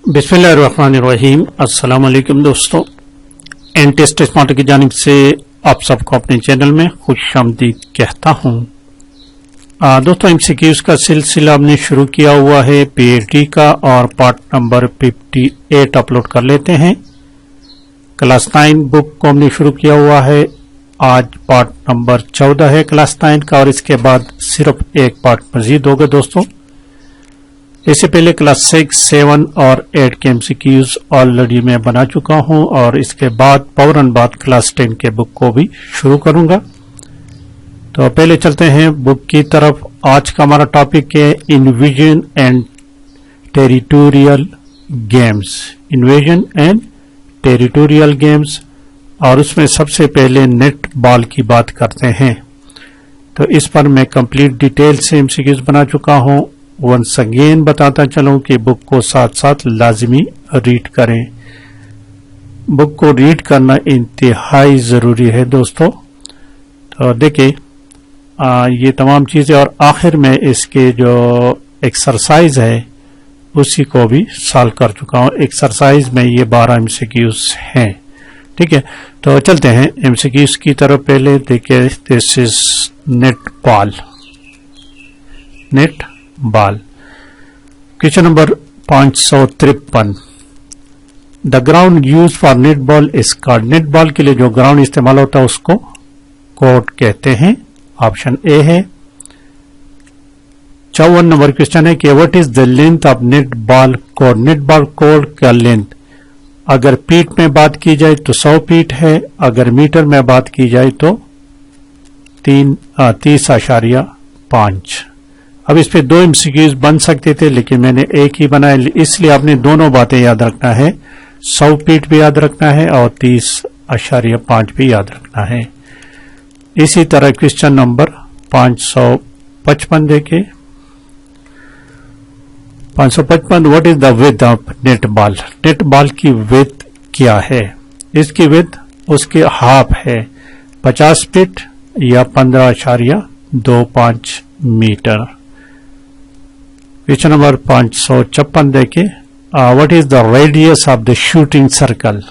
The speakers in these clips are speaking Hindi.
बिस्मिल्लाहिर्रहमानिर्रहीम। अस्सलाम वालेकुम दोस्तों, एनटेस्ट स्मार्ट की जानिब से आप सबको अपने चैनल में खुशामदीद कहता हूँ। दोस्तों, एमसीक्यूज का सिलसिला हमने शुरू किया हुआ है पीएचडी का और पार्ट नंबर 58 अपलोड कर लेते हैं। क्लास 9 बुक को हमने शुरू किया हुआ है, आज पार्ट नंबर 14 है क्लास 9 का और इसके बाद सिर्फ एक पार्ट मजीद होगा दोस्तों। इससे पहले क्लास 6, 7 और 8 के एमसीक्यूज ऑलरेडी मैं बना चुका हूं और इसके बाद फौरन बाद क्लास 10 के बुक को भी शुरू करूंगा। तो पहले चलते हैं बुक की तरफ। आज का हमारा टॉपिक है invasion and territorial games. Invasion and territorial games, और उसमें सबसे पहले नेट बॉल की बात करते हैं। तो इस पर मैं कंप्लीट डिटेल से एमसीक्यूज बना चुका हूं। वंस अगेन बताता चलूं कि बुक को साथ साथ लाजिमी रीड करें। बुक को रीड करना इंतहाई जरूरी है दोस्तों। तो देखिए ये तमाम चीजें, और आखिर में इसके जो एक्सरसाइज है उसी को भी सॉल्व कर चुका हूं। एक्सरसाइज में ये 12 एमसीक्यूज हैं, ठीक है। तो चलते हैं एमसीक्यूज की तरफ। पहले देखिए, this is net ball. Net ball question number 553। The ground use for net ball is called. Net ball के लिए जो ग्राउंड इस्तेमाल होता है उसको कोर्ट कहते हैं। ऑप्शन ए है। 54 नंबर क्वेश्चन है कि what is the length of netball court. Net ball court का लेंथ अगर फीट में बात की जाए तो 100 फीट है, अगर मीटर में बात की जाए तो 30.5। अब इस पे 2 एमसीक्यूज बन सकते थे लेकिन मैंने एक ही बनाया, इसलिए आपने दोनों बातें याद रखना है। 100 फीट भी याद रखना है और 30.5 भी याद रखना है। इसी तरह क्वेश्चन नंबर 555 देखे। 555 what is the width of netball. Net ball की विड्थ क्या है। इसकी विड्थ उसके हाफ है, 50 फीट या 15.25 मीटर। क्वेश्चन नंबर 556 देखे। What is the radius of the shooting circle.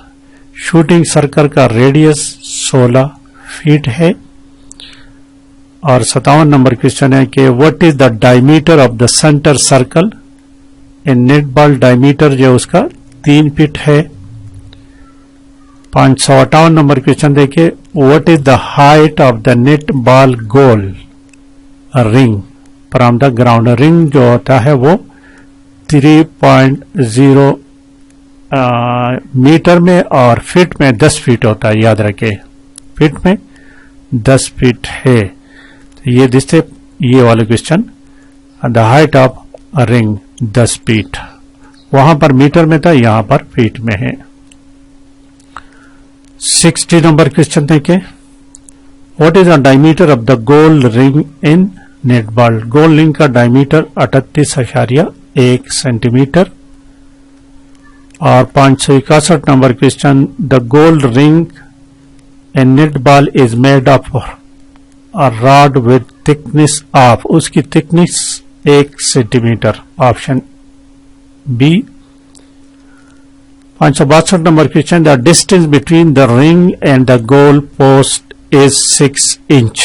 Shooting circle का रेडियस 16 फीट है। और 57 नंबर क्वेश्चन है कि what is the diameter of the centre circle. In net ball diameter जो उसका 3 फीट है। 558 नंबर क्वेश्चन देखिए, what is the height of the net ball goal ring from the ground. Ring जो होता है वो 3.0 मीटर में और फीट में 10 फीट होता है, याद रखे फीट में 10 फीट है। तो ये दिसते ये वाले question, the height of ring 10 feet, वहां पर मीटर में था, यहां पर फीट में है। 60 नंबर क्वेश्चन देखें, what is the diameter of the goal ring in net ball. Goal ring का डायमीटर 38.1 सेंटीमीटर। और 561 number question, the goal ring in net ball is made of a rod with thickness of. उसकी thickness 1 centimetre. Option B. 562 number question, the distance between the ring and the goal post is 6 inch.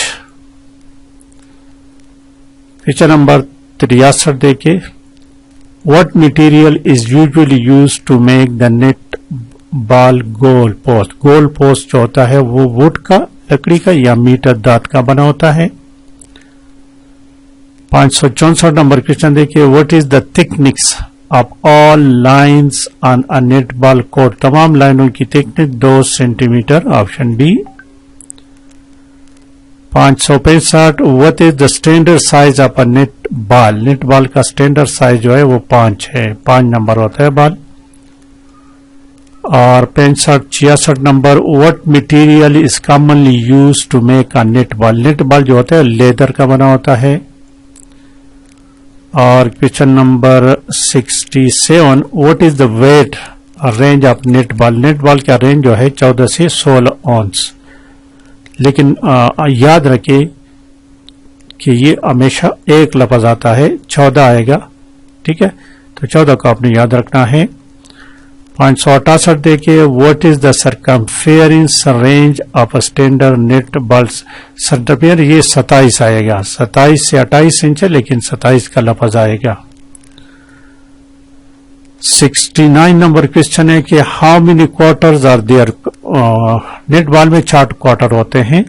Question number 63 देखिए, what material is usually used to make the net ball goal post. Goal post जो होता है वो वुड का, लकड़ी का या मीटर दांत का बना होता है। 564 नंबर क्वेश्चन देखिए, what is the thickness of all lines on a netball court. तमाम लाइनों की thickness 2 centimetre. Option B. 565 what is the standard size of a netball. Netball का स्टैंडर्ड साइज जो है वो 5 है, 5 नंबर होता है बॉल। और 65-66 number, what material is commonly used to make a netball. Netball जो होता है लेदर का बना होता है। और question number 67, what is the weight range of netball. Netball का रेंज जो है 14 से 16 ऑन्स। लेकिन याद रखिए कि ये हमेशा एक लफ्ज आता है, 14 आएगा, ठीक है। तो 14 को आपने याद रखना है। 568 देखिए, what is the circumference range of standard net ball certificate, ये 27 आएगा, 27 से 28 इंच है, लेकिन 27 का लफ्ज आएगा। 69 नंबर क्वेश्चन है कि how many quarters are there, netball में 4 क्वार्टर होते हैं,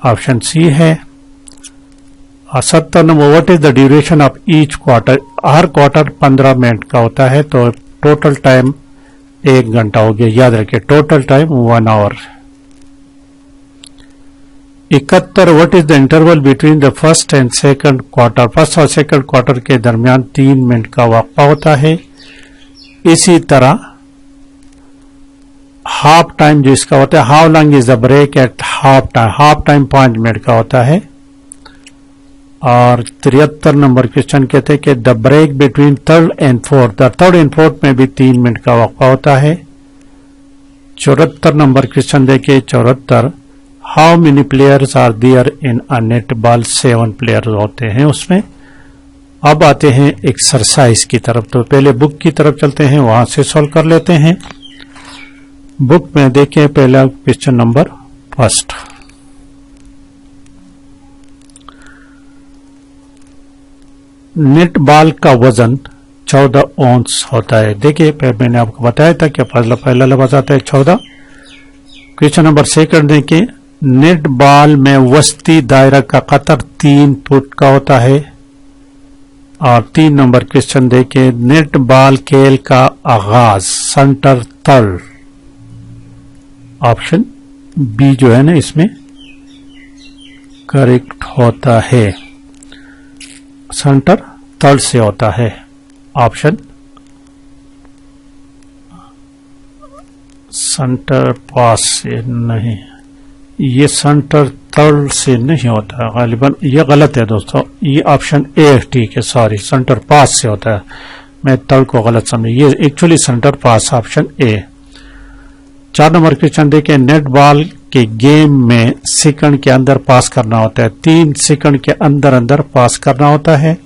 ऑप्शन सी है। 70 number, what is the duration of each quarter, हर क्वार्टर 15 मिनट का होता है, तो टोटल टाइम 1 घंटा हो गया, याद रखिए total time 1 hour. 71, what is the interval between the first and second quarter, first और सेकंड क्वार्टर के दरमियान 3 मिनट का वक्फा होता है। इसी तरह हाफ टाइम जो इसका होता है, how long is the break at half time 5 minute का होता है। और 73 नंबर क्वेश्चन कहते हैं कि the break between third and fourth में भी 3 मिनट का वक्फा होता है। 74 नंबर क्वेश्चन देखिए, 74, how many players are there in a netball, 7 player होते हैं उसमें। अब आते हैं एक्सरसाइज की तरफ, तो पहले बुक की तरफ चलते हैं, वहां से सॉल्व कर लेते हैं। बुक में देखें पहला क्वेश्चन नंबर 1, नेट बॉल का वजन 14 औंस होता है। देखिए मैंने आपको बताया था कि पहला लफ्ज आता है 14। क्वेश्चन नंबर 2 देखिए, नेट बॉल में वस्ती दायरा का कतर 3 फुट का होता है। और 3 नंबर क्वेश्चन देखिए, नेट बॉल खेल का आगाज सेंटर तल, ऑप्शन बी जो है ना इसमें करेक्ट होता है, सेंटर तल से होता है, ऑप्शन सेंटर पास से नहीं, ये सेंटर तल से नहीं होता गालिबन, ये गलत है दोस्तों, ये ऑप्शन ए ठीक है, सॉरी सेंटर पास से होता है, मैं तल को गलत समझी, ये एक्चुअली सेंटर पास, ऑप्शन ए। 4 नंबर क्वेश्चन देखिए, नेट बॉल के गेम में सेकंड के अंदर पास करना होता है, 3 सेकंड के अंदर अंदर पास करना होता है।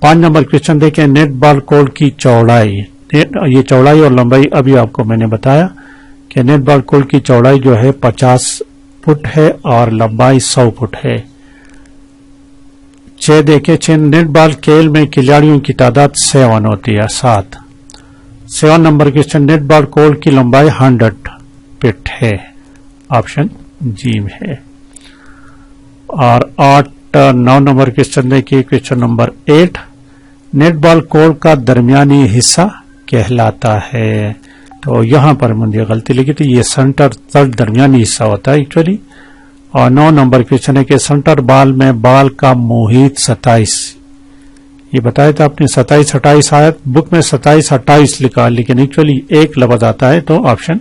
5 नंबर क्वेश्चन देखें, नेट बॉल कोर्ट की चौड़ाई, ये चौड़ाई और लंबाई अभी आपको मैंने बताया कि नेट बॉल कोर्ट की चौड़ाई जो है 50 फुट है और लंबाई 100 फुट है। 6 देखें, 6 नेट बॉल खेल में खिलाड़ियों की तादाद 7 होती है, 7। 7 number question, netball court की लंबाई 100 फीट है, ऑप्शन जी में है। और 9 नंबर क्वेश्चन देखिए, question number 8, net ball court का दरमियानी हिस्सा कहलाता है, तो यहां पर मुझे गलती लगी थी, ये सेंटर तल दरमियानी हिस्सा होता है एक्चुअली। और 9 नंबर क्वेश्चन है कि सेंटर बॉल में बॉल का मुहित 27, ये बताया था आपने 27-28 आया, बुक में 27-28 लिखा, लेकिन एक्चुअली एक लफ्ज आता है, तो ऑप्शन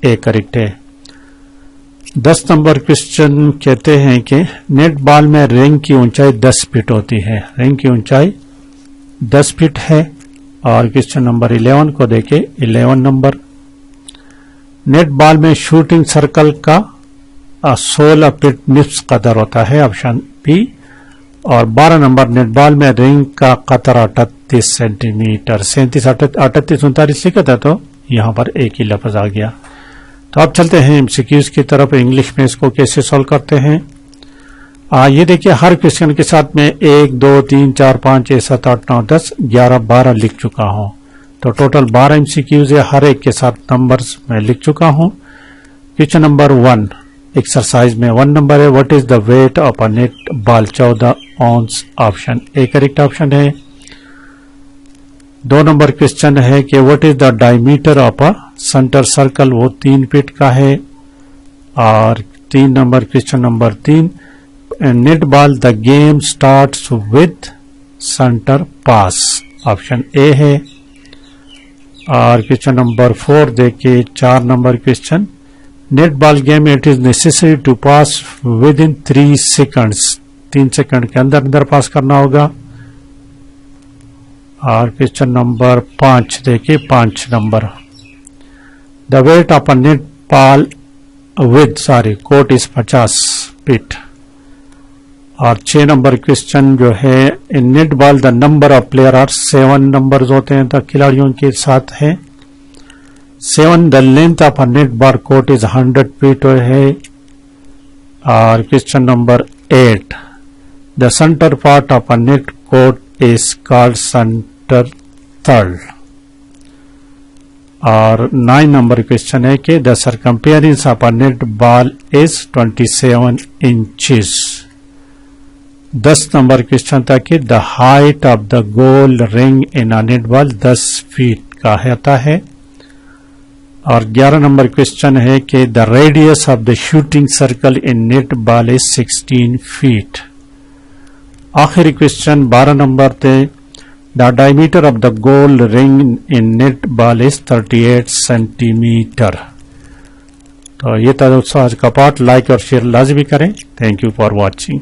ए करेक्ट है। 10 नंबर क्वेश्चन कहते हैं कि नेट बॉल में रिंग की ऊंचाई 10 फीट होती है, रिंग की ऊंचाई 10 फीट है। और क्वेश्चन नंबर 11 को देखें, 11 नंबर, नेट बॉल में शूटिंग सर्कल का 16 फीट निफ्स कदर होता है, ऑप्शन बी। और 12 नंबर, नेट बॉल में रिंग का कतर 38 सेंटीमीटर, 37, 38, 39 लिखा था, तो यहां पर एक ही लफ्ज आ गया। तो अब चलते हैं एमसीक्यूज की तरफ, इंग्लिश में इसको कैसे सॉल्व करते हैं। ये देखिए, हर क्वेश्चन के साथ में 1, 2, 3, 4, 5, 6, 7, 8, 9, 10, 11, 12 लिख चुका हूं, तो टोटल 12 एमसीक्यूज है, हर एक के साथ नंबर्स मैं लिख चुका हूं। क्वेश्चन नंबर 1 एक्सरसाइज में 1 नंबर है, what is the weight of a netball, 14 ounce, option A correct option है। 2 नंबर क्वेश्चन है कि what is the diameter of a centre circle, वो 3 फीट का है। और 3 number question number 3, netball the game starts with centre pass, option A है। और क्वेश्चन नंबर 4 देखिए, 4 number question, netball game it is necessary to pass with in 3 seconds, 3 second के अंदर अंदर पास करना होगा। और क्वेश्चन नंबर 5 देखिए, 5 number, the weight of a netball with court is 50 feet. और 6 नंबर क्वेश्चन जो है, in net ball the number of player are 7 numbers होते हैं तो खिलाड़ियों के साथ है। 7 the length of a netball court is 100 feet है। और question number 8 the centre part of a net court is called centre third. और 9 नंबर क्वेश्चन है कि the circumference of a net ball is 27 inches. 10 number question था कि the height of the goal ring in a net ball 10 feet का होता है। और 11 नंबर क्वेश्चन है कि the radius of the shooting circle in net ball is 16 feet. आखिरी क्वेश्चन 12 नंबर थे, the diameter of the goal ring in net ball is 38 centimetre. तो ये था दोस्तों आज का पार्ट। लाइक और शेयर लाजमी करें। Thank you for watching.